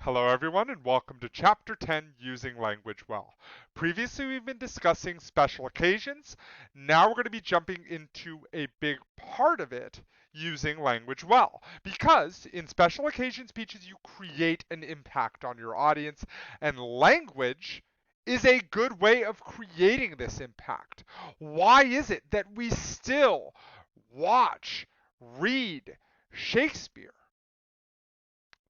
Hello everyone and welcome to Chapter 10, Using Language Well. Previously we've been discussing special occasions. Now we're going to be jumping into a big part of it, using language well. Because in special occasion speeches you create an impact on your audience, and language is a good way of creating this impact. Why is it that we still watch, read Shakespeare?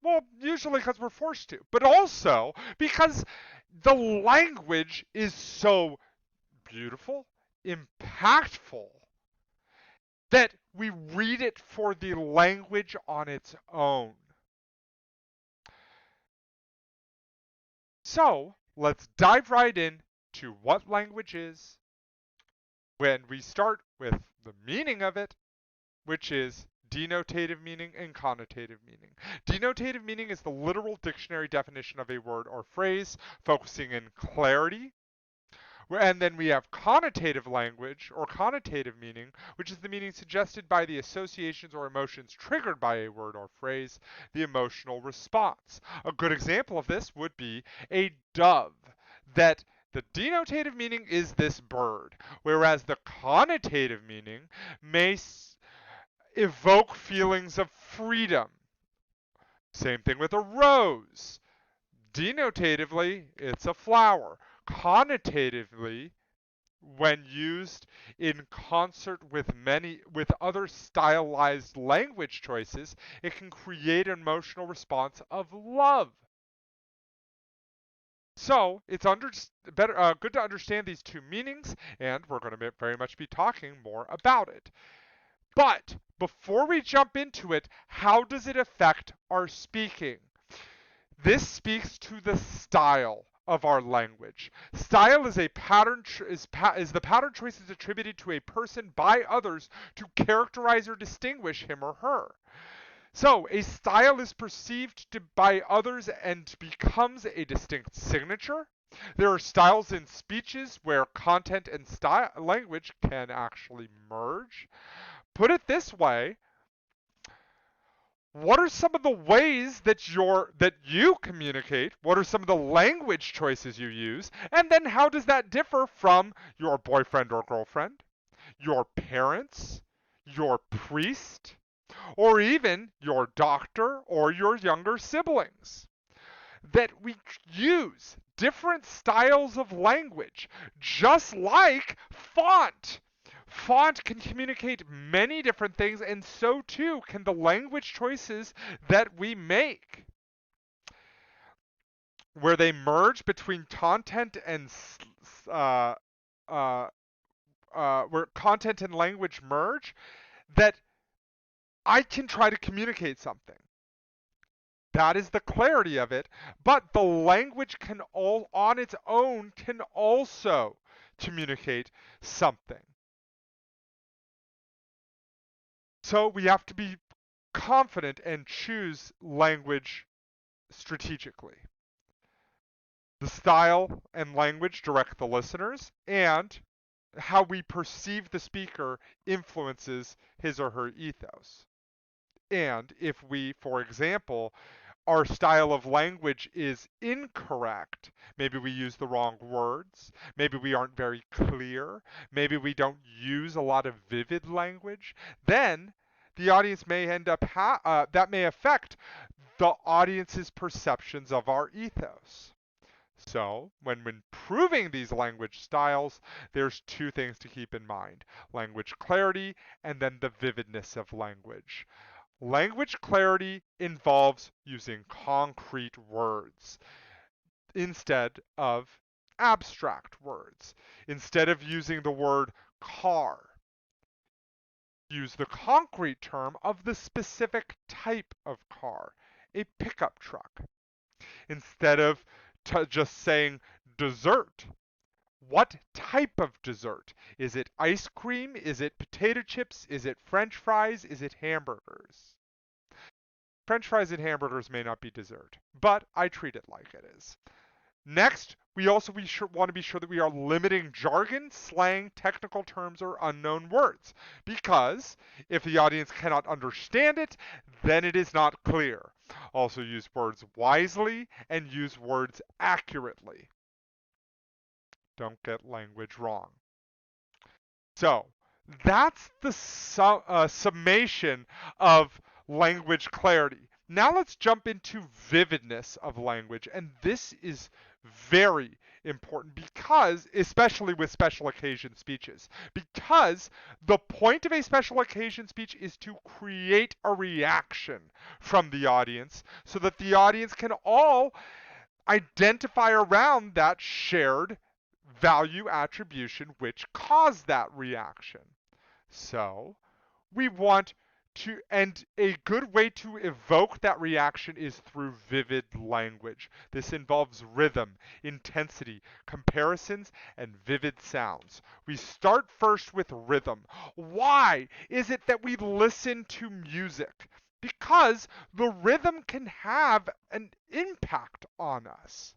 Well, usually because we're forced to, but also because the language is so beautiful, impactful, that we read it for the language on its own. So let's dive right in to what language is when we start with the meaning of it, which is denotative meaning and connotative meaning. Denotative meaning is the literal dictionary definition of a word or phrase, focusing in clarity. And then we have connotative language or connotative meaning, which is the meaning suggested by the associations or emotions triggered by a word or phrase, the emotional response. A good example of this would be a dove, that the denotative meaning is this bird, whereas the connotative meaning may evoke feelings of freedom. Same thing with a rose. Denotatively, it's a flower. Connotatively, when used in concert with other stylized language choices, it can create an emotional response of love. So it's good to understand these two meanings, and we're going to very much be talking more about it. But before we jump into it, how does it affect our speaking? This speaks to the style of our language. Style is the pattern choices attributed to a person by others to characterize or distinguish him or her. So a style is perceived by others and becomes a distinct signature. There are styles in speeches where content and language can actually merge. Put it this way, what are some of the ways that you communicate? What are some of the language choices you use? And then how does that differ from your boyfriend or girlfriend, your parents, your priest, or even your doctor or your younger siblings? That we use different styles of language, just like font. Font can communicate many different things, and so too can the language choices that we make. Where they merge between content and uh, uh, where content and language merge, that I can try to communicate something. That is the clarity of it, but the language can all on its own can also communicate something. So we have to be confident and choose language strategically. The style and language direct the listeners, and how we perceive the speaker influences his or her ethos. And if we, for example, our style of language is incorrect, maybe we use the wrong words, maybe we aren't very clear, maybe we don't use a lot of vivid language, then the audience may end up, that may affect the audience's perceptions of our ethos. So, when improving these language styles, there's two things to keep in mind: language clarity and then the vividness of language. Language clarity involves using concrete words instead of abstract words. Instead of using the word car, use the concrete term of the specific type of car, a pickup truck. Instead of just saying dessert, what type of dessert? Is it ice cream? Is it potato chips? Is it French fries? Is it hamburgers? French fries and hamburgers may not be dessert, but I treat it like it is. Next, we also want to be sure that we are limiting jargon, slang, technical terms, or unknown words, because if the audience cannot understand it, then it is not clear. Also use words wisely and use words accurately. Don't get language wrong. So that's the summation of language clarity. Now let's jump into vividness of language. And this is very important because, especially with special occasion speeches, because the point of a special occasion speech is to create a reaction from the audience so that the audience can all identify around that shared value attribution which caused that reaction. So we want to, and a good way to evoke that reaction is through vivid language. This involves rhythm, intensity, comparisons, and vivid sounds. We start first with rhythm. Why is it that we listen to music? Because the rhythm can have an impact on us.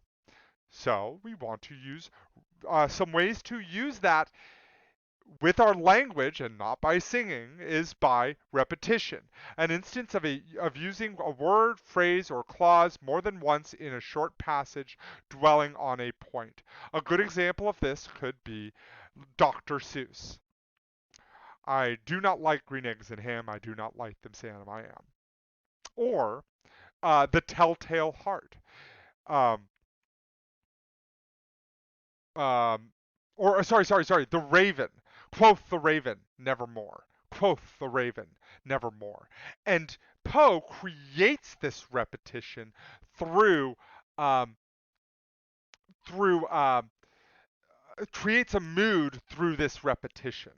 So we want to use some ways to use that with our language and not by singing is by repetition. An instance of using a word, phrase, or clause more than once in a short passage dwelling on a point. A good example of this could be Dr. Seuss. I do not like green eggs and ham. I do not like them, Sam. I am. Or The Telltale Heart. Um, um, or sorry, the raven. Quoth the raven, nevermore. Quoth the raven, nevermore. And Poe creates this repetition through um, through creates a mood through this repetition.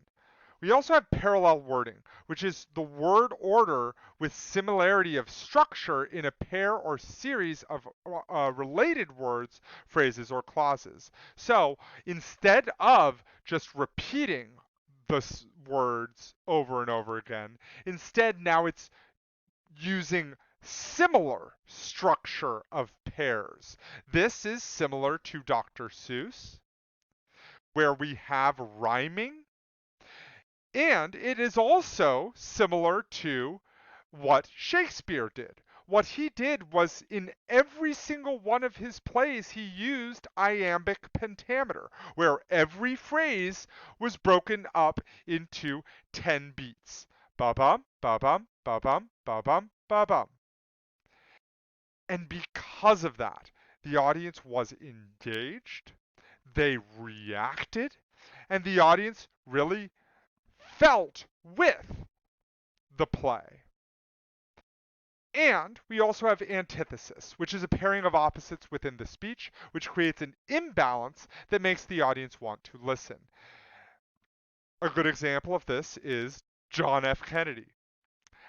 We also have parallel wording, which is the word order with similarity of structure in a pair or series of related words, phrases, or clauses. So instead of just repeating the words over and over again, instead now it's using similar structure of pairs. This is similar to Dr. Seuss, where we have rhyming. And it is also similar to what Shakespeare did. What he did was in every single one of his plays, he used iambic pentameter, where every phrase was broken up into 10 beats. Ba-bum, ba-bum, ba-bum, ba-bum, ba-bum. And because of that, the audience was engaged, they reacted, and the audience really felt with the play. And we also have antithesis, which is a pairing of opposites within the speech, which creates an imbalance that makes the audience want to listen. A good example of this is John F. Kennedy.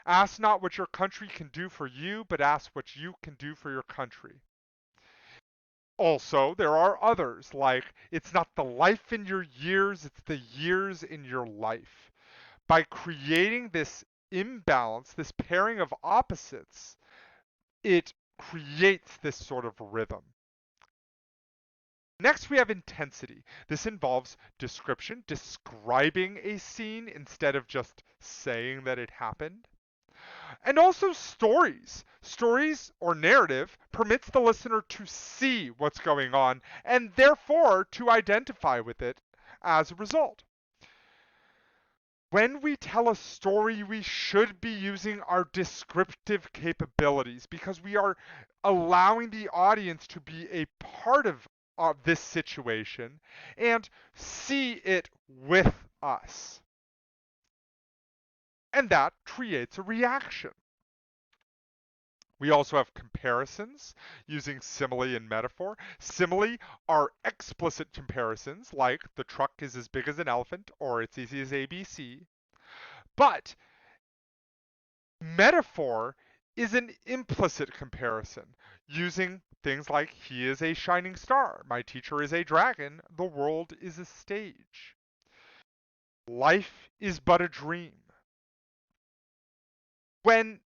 Ask not what your country can do for you, but ask what you can do for your country. Also, there are others, like it's not the life in your years, it's the years in your life. By creating this imbalance, this pairing of opposites, it creates this sort of rhythm. Next, we have intensity. This involves description, describing a scene instead of just saying that it happened. And also stories. Stories or narrative permits the listener to see what's going on and therefore to identify with it as a result. When we tell a story, we should be using our descriptive capabilities because we are allowing the audience to be a part of this situation and see it with us. And that creates a reaction. We also have comparisons using simile and metaphor. Simile are explicit comparisons, like the truck is as big as an elephant or it's easy as ABC. But metaphor is an implicit comparison, using things like he is a shining star, my teacher is a dragon, the world is a stage. Life is but a dream. When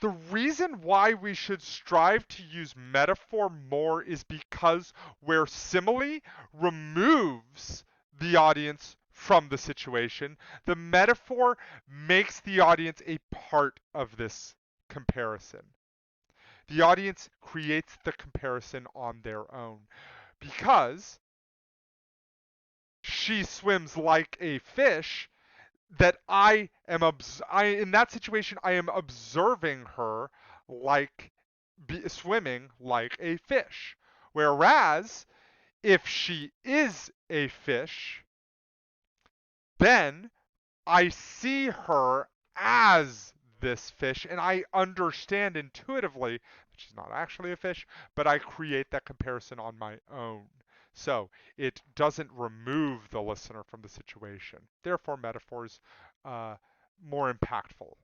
the reason why we should strive to use metaphor more is because where simile removes the audience from the situation, the metaphor makes the audience a part of this comparison. The audience creates the comparison on their own because she swims like a fish that in that situation I am observing her like swimming like a fish. Whereas if she is a fish, then I see her as this fish and I understand intuitively that she's not actually a fish, but I create that comparison on my own. So it doesn't remove the listener from the situation. Therefore, metaphors more impactful.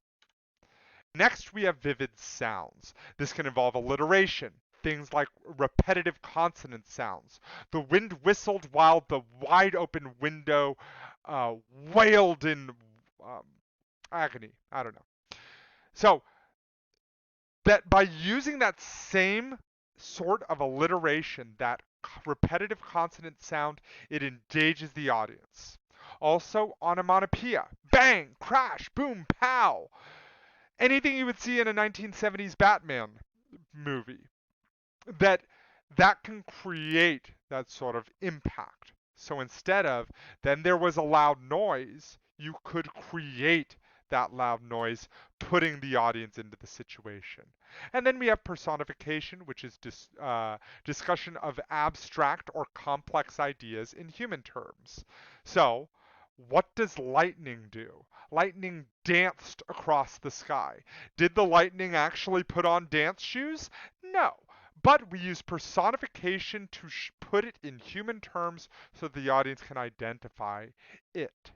Next, we have vivid sounds. This can involve alliteration, things like repetitive consonant sounds. The wind whistled while the wide open window wailed in um, agony. I don't know. So that by using that same sort of alliteration, that repetitive consonant sound, it engages the audience. Also, onomatopoeia. Bang, crash, boom, pow. Anything you would see in a 1970s Batman movie. That that can create that sort of impact. So instead of then there was a loud noise, you could create that loud noise, putting the audience into the situation. And then we have personification, which is discussion of abstract or complex ideas in human terms. So, what does lightning do? Lightning danced across the sky. Did the lightning actually put on dance shoes? No. But we use personification to put it in human terms so the audience can identify it.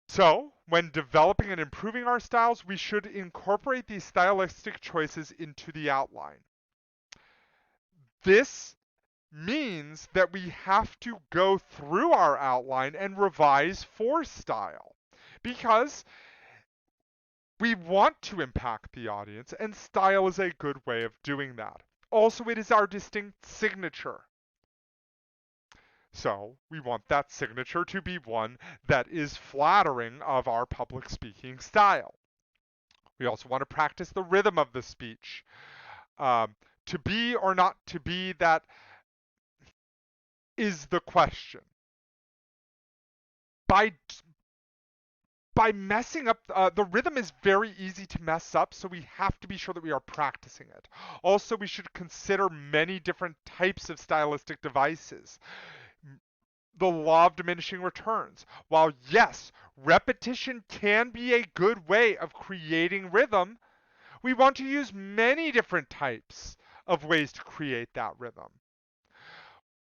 So, when developing and improving our styles, we should incorporate these stylistic choices into the outline. This means that we have to go through our outline and revise for style because we want to impact the audience, and style is a good way of doing that. Also, it is our distinct signature. So we want that signature to be one that is flattering of our public speaking style. We also want to practice the rhythm of the speech. To be or not to be, that is the question. By messing up, the rhythm is very easy to mess up, so we have to be sure that we are practicing it. Also, we should consider many different types of stylistic devices. The law of diminishing returns. While yes, repetition can be a good way of creating rhythm, we want to use many different types of ways to create that rhythm.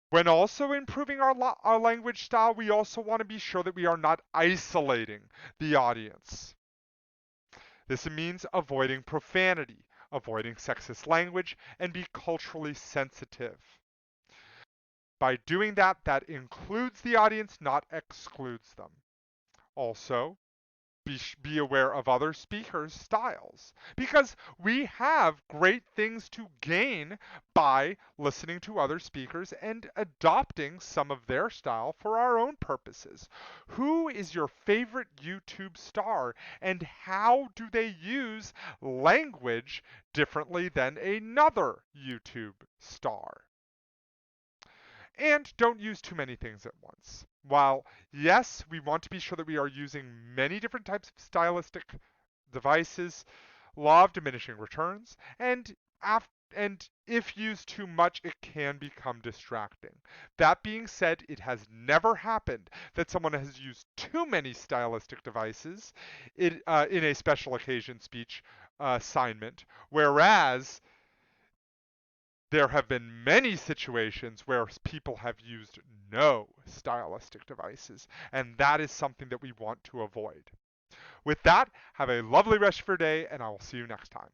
When also improving our language style, we also want to be sure that we are not isolating the audience. This means avoiding profanity, avoiding sexist language, and be culturally sensitive. By doing that, that includes the audience, not excludes them. Also, be aware of other speakers' styles because we have great things to gain by listening to other speakers and adopting some of their style for our own purposes. Who is your favorite YouTube star and how do they use language differently than another YouTube star? And don't use too many things at once. While, yes, we want to be sure that we are using many different types of stylistic devices, law of diminishing returns, and if used too much, it can become distracting. That being said, it has never happened that someone has used too many stylistic devices in a special occasion speech assignment, whereas there have been many situations where people have used no stylistic devices, and that is something that we want to avoid. With that, have a lovely rest of your day, and I will see you next time.